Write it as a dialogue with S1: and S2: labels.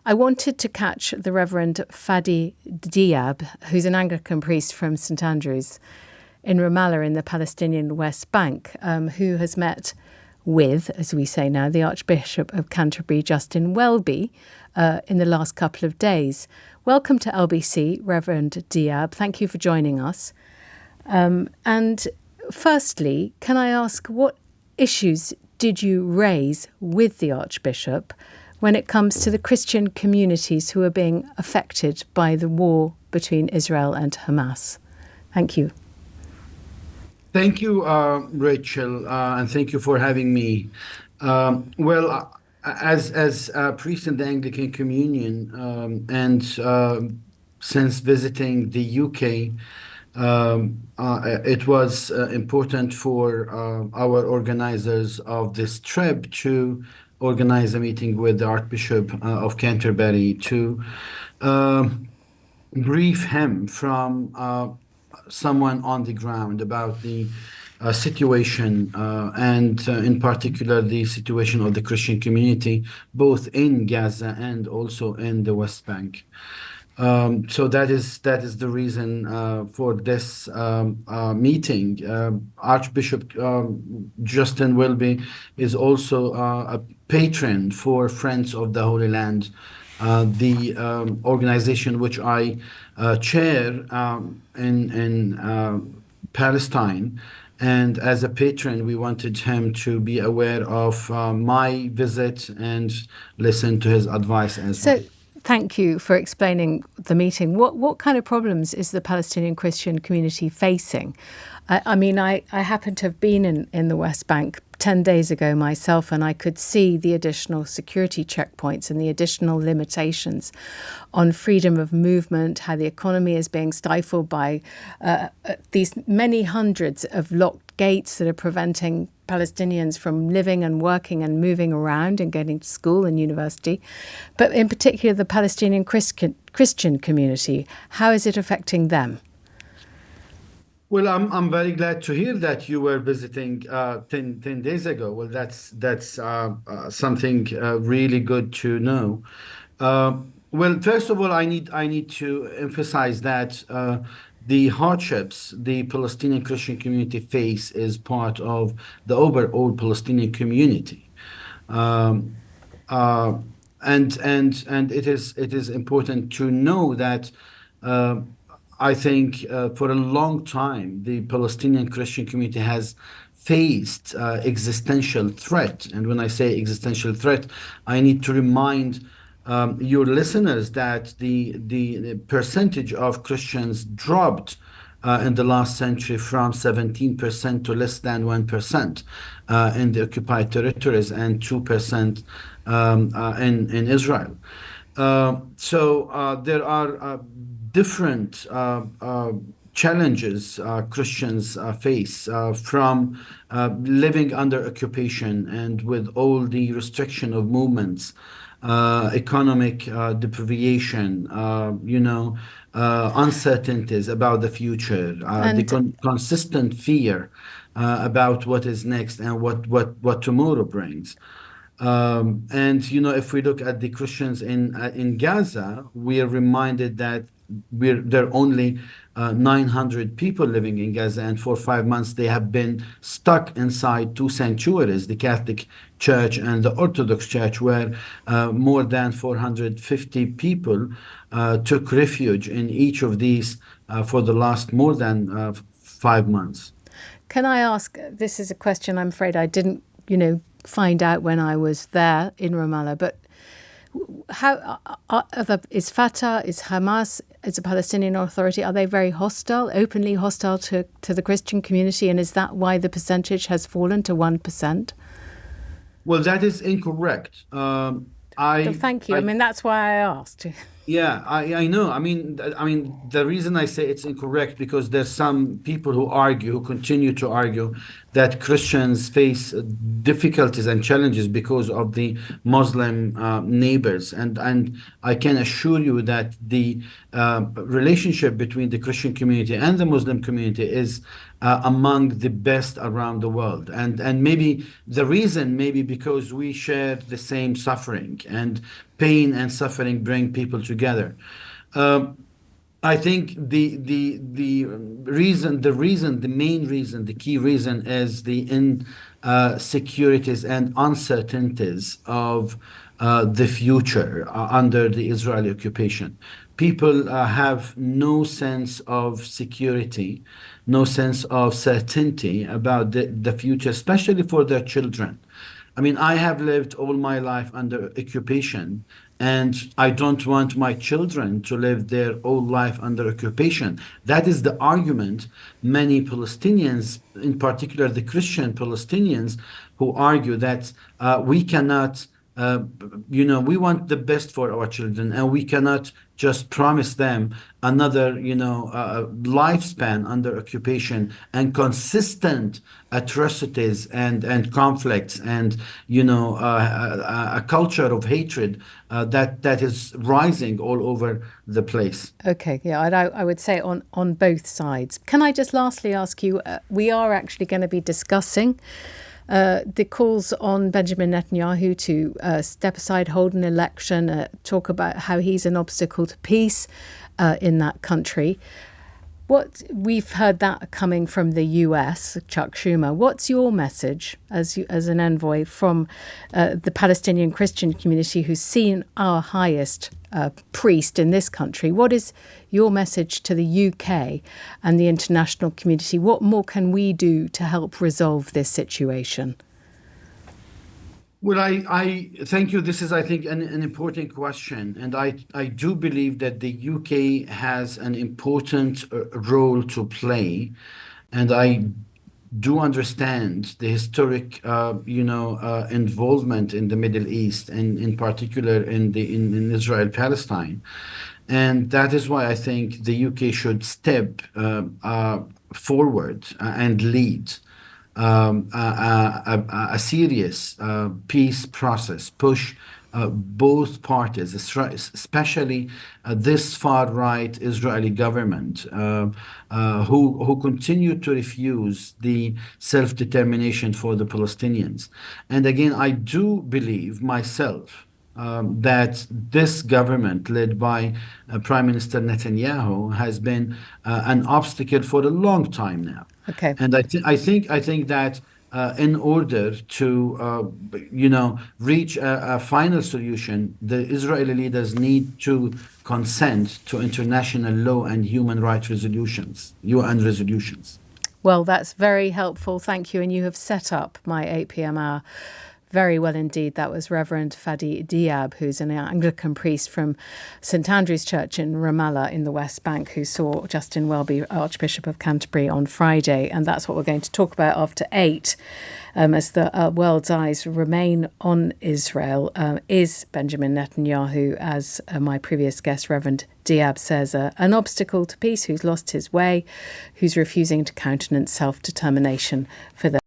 S1: I wanted to catch the Reverend Fadi Diab, who's an Anglican priest from St Andrews in Ramallah in the Palestinian West Bank, who has met with, as we say now, the Archbishop of Canterbury, Justin Welby, in the last couple of days. Welcome to LBC, Reverend Diab. Thank you for joining us. And firstly, can I ask, what issues did you raise with the Archbishop when it comes to the Christian communities who are being affected by the war between Israel and Hamas? Thank you.
S2: Thank you, Rachel, and thank you for having me. As a priest in the Anglican Communion, and since visiting the UK, it was important for our organizers of this trip to organize a meeting with the Archbishop of Canterbury to brief him from someone on the ground about the situation and in particular the situation of the Christian community both in Gaza and also in the West Bank. So that is the reason for this meeting. Archbishop Justin Welby is also a patron for Friends of the Holy Land, the organization which I chair in Palestine. And as a patron, we wanted him to be aware of my visit and listen to his advice as well.
S1: Thank you for explaining the meeting. What kind of problems is the Palestinian Christian community facing? I happen to have been in the West Bank 10 days ago myself, and I could see the additional security checkpoints and the additional limitations on freedom of movement, how the economy is being stifled by these many hundreds of locked gates that are preventing Palestinians from living and working and moving around and getting to school and university. But in particular, the Palestinian Christian community, how is it affecting them?
S2: Well, I'm very glad to hear that you were visiting 10 days ago. Well, that's something really good to know. Well, first of all, I need to emphasize that the hardships the Palestinian Christian community face is part of the overall Palestinian community, and it is important to know that. I think for a long time, the Palestinian Christian community has faced existential threat. And when I say existential threat, I need to remind your listeners that the percentage of Christians dropped in the last century from 17% to less than 1% in the occupied territories and 2% in Israel. So there are different challenges Christians face from living under occupation and with all the restriction of movements, economic deprivation, uncertainties about the future, the consistent fear about what is next and what tomorrow brings. If we look at the Christians in Gaza, we are reminded that there are only 900 people living in Gaza, and for 5 months they have been stuck inside two sanctuaries, the Catholic Church and the Orthodox Church, where more than 450 people took refuge in each of these for the last more than 5 months.
S1: Can I ask, this is a question I'm afraid I didn't, find out when I was there in Ramallah, but how is Fatah, is Hamas, is the Palestinian Authority, are they very hostile, openly hostile to the Christian community? And is that why the percentage has fallen to 1%?
S2: Well, that is incorrect.
S1: Thank you. That's why I asked.
S2: Yeah, I know. The reason I say it's incorrect because there's some people who continue to argue that Christians face difficulties and challenges because of the Muslim neighbors. And I can assure you that the relationship between the Christian community and the Muslim community is among the best around the world. And maybe the reason, maybe because we share the same suffering, and pain and suffering bring people together. I think the main reason, the key reason is the insecurities and uncertainties of the future under the Israeli occupation. People have no sense of security, no sense of certainty about the future, especially for their children. I mean, I have lived all my life under occupation, and I don't want my children to live their whole life under occupation. That is the argument many Palestinians, in particular the Christian Palestinians, who argue that we cannot, we want the best for our children, and we cannot just promise them another, lifespan under occupation and consistent atrocities and conflicts, and a culture of hatred that is rising all over the place.
S1: Okay, yeah, I would say on both sides. Can I just lastly ask you, we are actually going to be discussing the calls on Benjamin Netanyahu to step aside, hold an election, talk about how he's an obstacle to peace in that country. We've heard that coming from the US, Chuck Schumer. What's your message as an envoy from the Palestinian Christian community who's seen our highest priest in this country? What is your message to the UK and the international community? What more can we do to help resolve this situation?
S2: Well, I thank you. This is, I think, an important question. And I do believe that the UK has an important role to play. And I do understand the historic, involvement in the Middle East, and in particular in Israel, Palestine. And that is why I think the UK should step forward and lead a serious peace process, push both parties, especially this far-right Israeli government, who continue to refuse the self-determination for the Palestinians. And again, I do believe myself that this government, led by Prime Minister Netanyahu, has been an obstacle for a long time now.
S1: Okay.
S2: And I think that in order to reach a final solution, the Israeli leaders need to consent to international law and human rights resolutions, UN resolutions.
S1: Well, that's very helpful. Thank you. And you have set up my 8 p.m. hour very well indeed. That was Reverend Fadi Diab, who's an Anglican priest from St Andrew's Church in Ramallah in the West Bank, who saw Justin Welby, Archbishop of Canterbury, on Friday. And that's what we're going to talk about after 8. As the world's eyes remain on Israel, is Benjamin Netanyahu, as my previous guest, Reverend Diab, says, an obstacle to peace, who's lost his way, who's refusing to countenance self-determination for the